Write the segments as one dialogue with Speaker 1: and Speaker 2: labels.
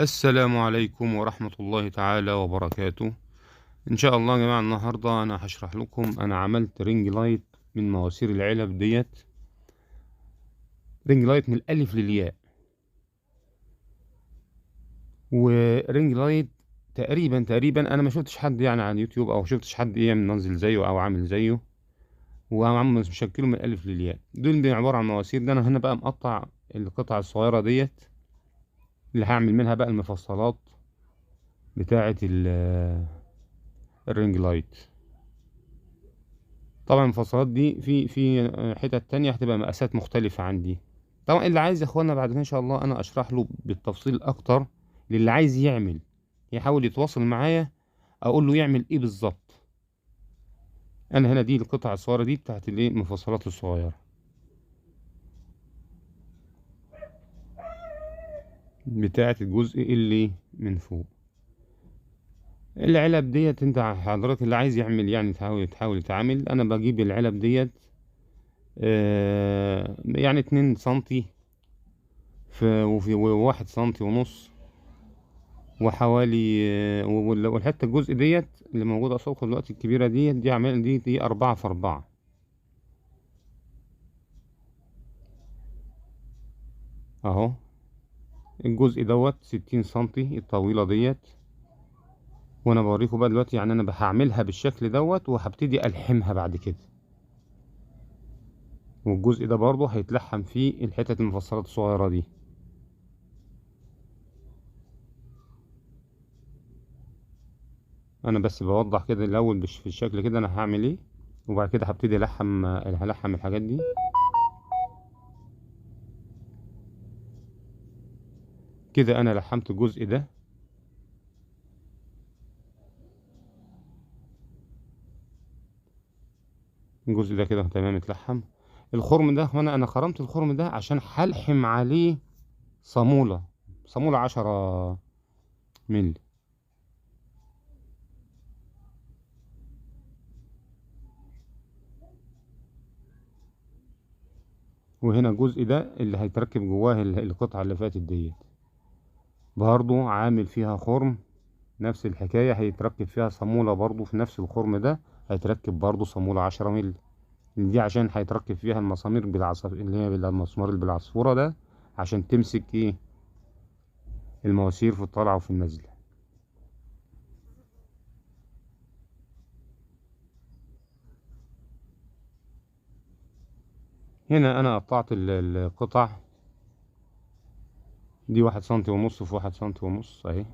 Speaker 1: السلام عليكم ورحمة الله تعالى وبركاته. إن شاء الله يا جماعة النهاردة أنا هشرح لكم أنا عملت رينج لايت من مواسير العلب ديت. رينج لايت من الألف للياء، ورينج لايت تقريبا أنا ما شفتش حد يعني على اليوتيوب أو شفتش حد منزل زيه أو عامل زيه، وعم مشكله من الألف للياء. دول عبارة عن مواسير. ده أنا هنا بقى مقطع القطع الصغيرة ديت اللي هعمل منها بقى المفصلات بتاعة الرينج لايت. طبعا المفصلات دي في حتت تانية هتبقى مقاسات مختلفة عندي. طبعا اللي عايز يا اخوانا بعد كده ان شاء الله انا اشرح له بالتفصيل اكتر. للي عايز يعمل يحاول يتواصل معايا، اقول له يعمل ايه بالظبط. انا هنا دي القطع الصغيرة دي بتاعت الايه المفصلات الصغيرة بتاعت الجزء اللي من فوق. العلب ديت انت حضرتك اللي عايز يعمل يعني تحاول يتعامل. انا بجيب العلب ديت يعني 2 سنتي وفي 1 سنتي ونص وحوالي والحته الجزء ديت اللي موجوده قصادكم دلوقتي الكبيره دي عمال دي 4 في 4 اهو. الجزء دوت 60 سنتي الطويله ديت، وانا بوريكم بقى دلوقتي يعني انا هعملها بالشكل دوت وهبتدي الحمها بعد كده. والجزء ده برضه هيتلحم فيه الحتت المفصلات الصغيره دي. انا بس بوضح كده الاول في الشكل كده انا هعمل ايه، وبعد كده هبتدي هلحم الحاجات دي. كده انا لحمت الجزء ده. الجزء ده كده تمام اتلحم. الخرم ده هنا انا خرمت الخرم ده عشان هلحم عليه صامولة 10 مللي. وهنا الجزء ده اللي هيتركب جواه القطعة اللي فاتت ديت برضو عامل فيها خرم. نفس الحكاية هيتركب فيها صامولة برضو في نفس الخرم ده. هيتركب برضو صامولة 10 مللي. دي عشان هيتركب فيها المسامير اللي هي المسمار اللي بالعصفورة ده عشان تمسك ايه المواسير في الطلعة وفي النزلة. هنا انا قطعت القطع دي 1 سنتي ونص في 1 سنتي ونص اهي.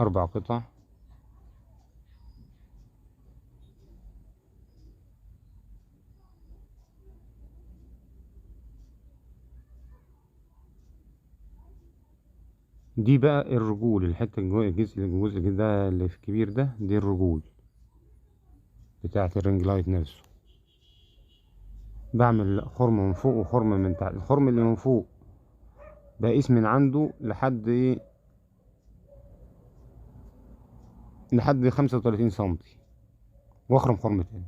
Speaker 1: 4 قطع. دي بقى الرجول، الحتة الجزء ده اللي في الكبير ده دي الرجول بتاعة الرينج لايت نفسه. بعمل خرم من فوق وخرم من تحت. الخرم اللي من فوق بقيس من عنده لحد ايه، لحد 35 سنتي، واخرم خرم تاني.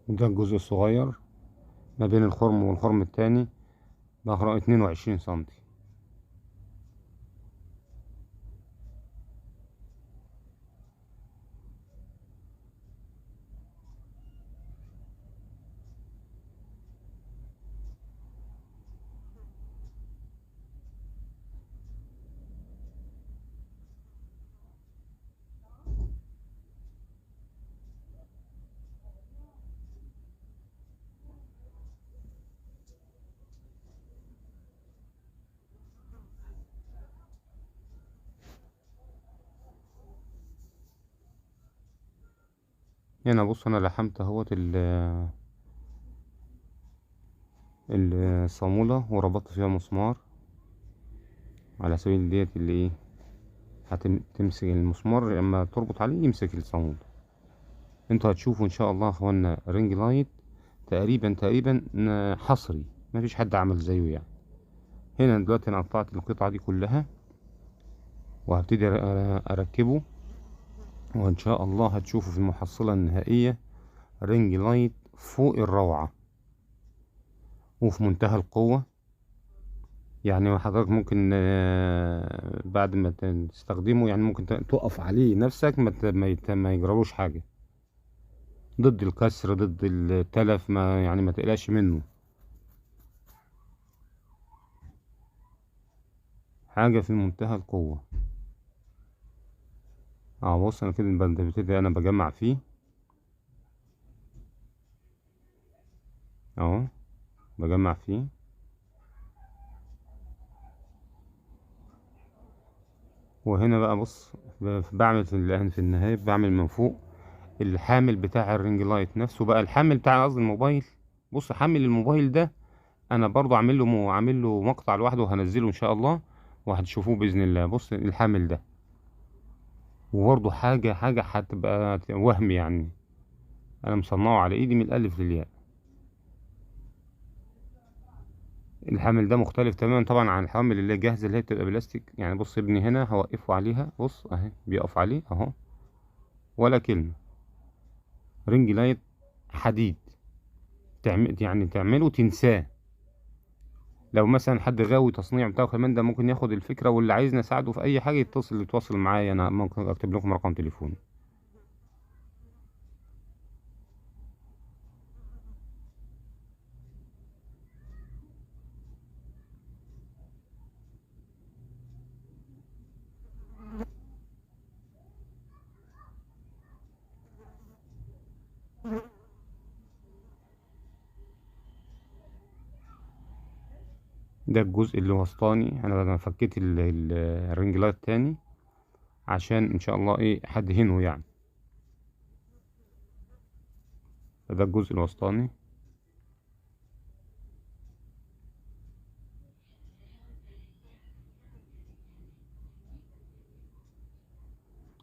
Speaker 1: وده الجزء الصغير ما بين الخرم والخرم التاني بخرم 22 سنتي. هنا بص انا لحمت اهوت الصامولة وربطت فيها مسمار على سبيل ديت اللي ايه هتمسك المسمار لما تربط عليه يمسك الصامولة. انتوا هتشوفوا ان شاء الله يا اخوانا رينج لايت تقريبا حصري مفيش حد عمل زيه يعني. هنا دلوقتي انا قطعت القطعة دي كلها وهبتدي اركبه، وان شاء الله هتشوفوا في المحصلة النهائية رينج لايت فوق الروعة وفي منتهى القوة. يعني حضرتك ممكن بعد ما تستخدمه يعني ممكن تقف عليه نفسك، ما يجرالوش حاجة، ضد الكسر ضد التلف، ما يعني ما تقلقش منه. حاجة في منتهى القوة. اه بص انا كده ببتدي انا بجمع فيه اهو، بجمع فيه. وهنا بقى بص، بعمل في النهاية بعمل من فوق الحامل بتاع الرينج لايت نفسه، بقى الحامل بتاع قصدي الموبايل. بص حامل الموبايل ده انا برضو عامل له مقطع لوحده وهنزله ان شاء الله وهتشوفوه باذن الله. بص الحامل ده، وبرضو حاجه هتبقى وهم يعني، انا مصنعه على ايدي من الالف للياء. الحامل ده مختلف تماما طبعا عن الحوامل اللي هي جاهزه اللي هي بتبقى بلاستيك يعني. بص ابني هنا هوقفه عليها، بص اهي بيقف عليه اهو ولا كلمه. رينج لايت حديد، تعمله تنساه. لو مثلا حد غاوي تصنيع بتاعه كمان ده ممكن ياخد الفكره، واللي عايزني اساعده في اي حاجه يتواصل معايا، انا ممكن اكتب لكم رقم تليفوني. ده الجزء اللي وسطاني، انا فكيت الرينج لايت تاني عشان ان شاء الله ايه هدهنه يعني. ده الجزء الوسطاني.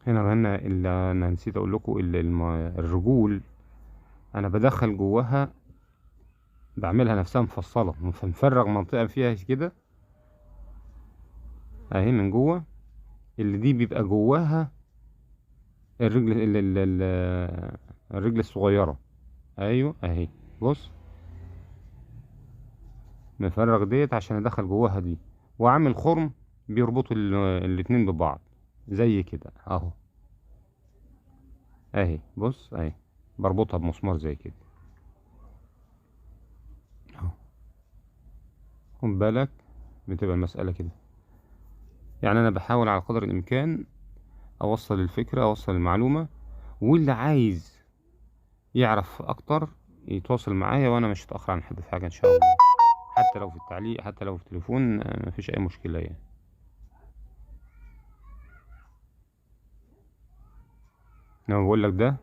Speaker 1: هنا اللي انا نسيت اقول لكم الرجول انا بدخل جواها، بعملها نفسها مفصله، مفرغ منطقه فيها كده اهي من جوه، اللي دي بيبقى جواها الرجل الرجل الصغيره. ايوه اهي بص، مفرغ ديت عشان ادخل جواها دي، وعامل خرم بيربطوا الاتنين ببعض زي كده اهو. اهي بص اهي بربطها بمسمار زي كده اهو. خد بالك بتبقى المسألة كده. يعني انا بحاول على قدر الامكان اوصل الفكرة، اوصل المعلومة، واللي عايز يعرف اكتر يتواصل معايا، وانا مش هتأخر عن حد في حاجة ان شاء الله. حتى لو في التعليق، حتى لو في التليفون، مفيش اي مشكلة يعني. انا بقول لك ده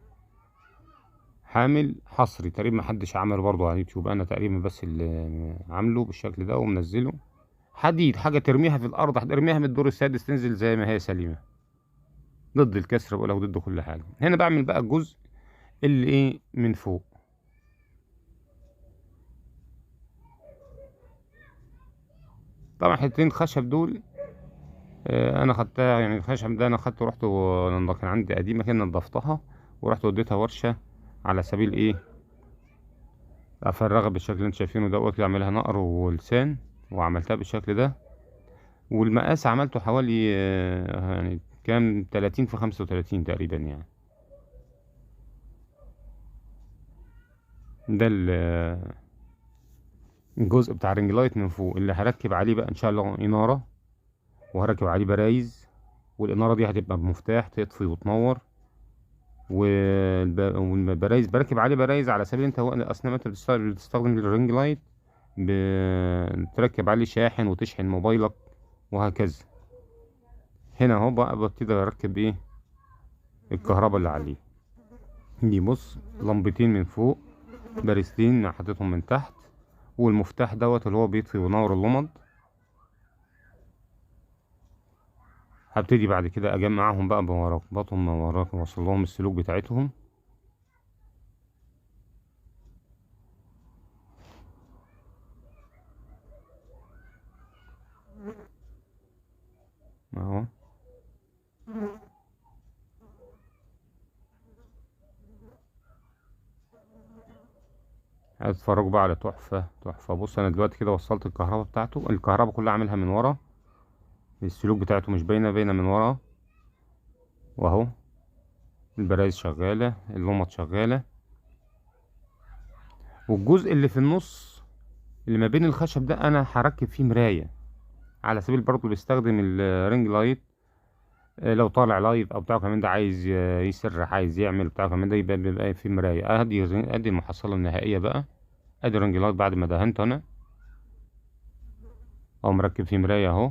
Speaker 1: حامل حصري تقريبا، محدش عمله برضه على اليوتيوب، انا تقريبا بس اللي عامله بالشكل ده ومنزله. حديد، حاجة ترميها في الارض، هترميها من الدور السادس تنزل زي ما هي سليمة، ضد الكسر بقولك، ضد كل حاجة. هنا بعمل بقى الجزء اللي ايه من فوق. طبعا حتتين خشب دول انا خدتها يعني، الخشب ده انا خدته رحت كان عندي قديمة كده نضفتها ورحت وديتها ورشة على سبيل ايه افرغها بالشكل اللي انت شايفينه دوت، اعملها نقر ولسان، وعملتها بالشكل ده. والمقاس عملته حوالي يعني كام 30 في 35 تقريبا يعني. ده الجزء بتاع الرينج لايت من فوق اللي هركب عليه بقى ان شاء الله انارة، وهركب عليه برايز، والإنارة دي هتبقى بمفتاح تطفي وتنور. والبرايز بركب عليه برايز على سبيل انت اثناء ما انت بتستخدم الرينج لايت بتركب عليه شاحن وتشحن موبايلك وهكذا. هنا اهو بقى ببتدي اركب ايه الكهرباء اللي عليه. دي بص لمبتين من فوق، باريستين حطيتهم من تحت، والمفتاح دوت اللي هو بيطفي وينور اللمض. هبتدي بعد كده اجمعهم بقى بربطهم وراك واوصل لهم السلوك بتاعتهم اهو. هتتفرجوا بقى على تحفة تحفة. بص انا دلوقتي كده وصلت الكهرباء بتاعته، الكهرباء كلها عاملها من ورا، السلوك بتاعته مش باينة من ورا، واهو البرايز شغالة، اللمط شغالة. والجزء اللي في النص اللي ما بين الخشب ده انا هركب فيه مراية، على سبيل برضه بيستخدم الرينج لايت. لو طالع لايف او بتاع كمان ده، عايز يسرح، عايز يعمل بتاع كمان ده، بيبقى في مراية. ادي المحصلة النهائية بقى، ادي الرينج لايت بعد ما دهنته انا، او مركب فيه مراية اهو.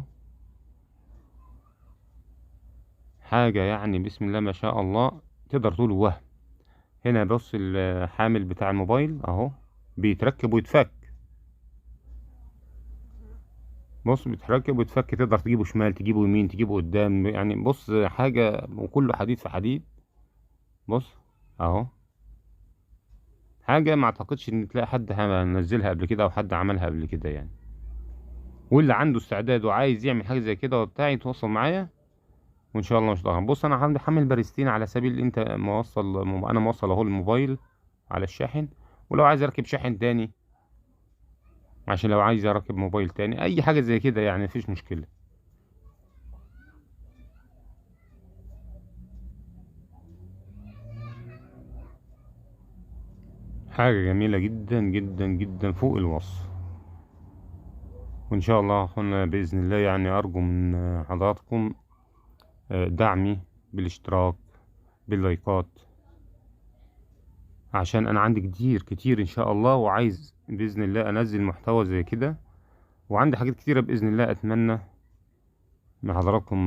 Speaker 1: حاجة يعني بسم الله ما شاء الله، تقدر تقول وهم. هنا بص الحامل بتاع الموبايل اهو، بيتركب ويتفك. بص بيتركب ويتفك، تقدر تجيبه شمال، تجيبه يمين، تجيبه قدام، يعني بص حاجة وكله حديد في حديد. بص اهو، حاجة ما اعتقدش ان تلاقي حد نزلها قبل كده او حد عملها قبل كده يعني. واللي عنده استعداد وعايز يعمل حاجة زي كده وبتاع، يتواصل معايا وان شاء الله مش ضاغط. بص انا عندي حامل باريستين، على سبيل انت موصل، انا موصل اهو الموبايل على الشاحن، ولو عايز اركب شاحن تاني عشان لو عايز اركب موبايل تاني، اي حاجة زي كده يعني مفيش مشكلة. حاجة جميلة جدا جدا جدا فوق الوصف. وان شاء الله يا اخوانا باذن الله، يعني ارجو من حضراتكم دعمي بالاشتراك، باللايكات، عشان انا عندي كتير كتير ان شاء الله، وعايز باذن الله انزل محتوى زي كده، وعندي حاجات كتيرة باذن الله اتمنى من حضراتكم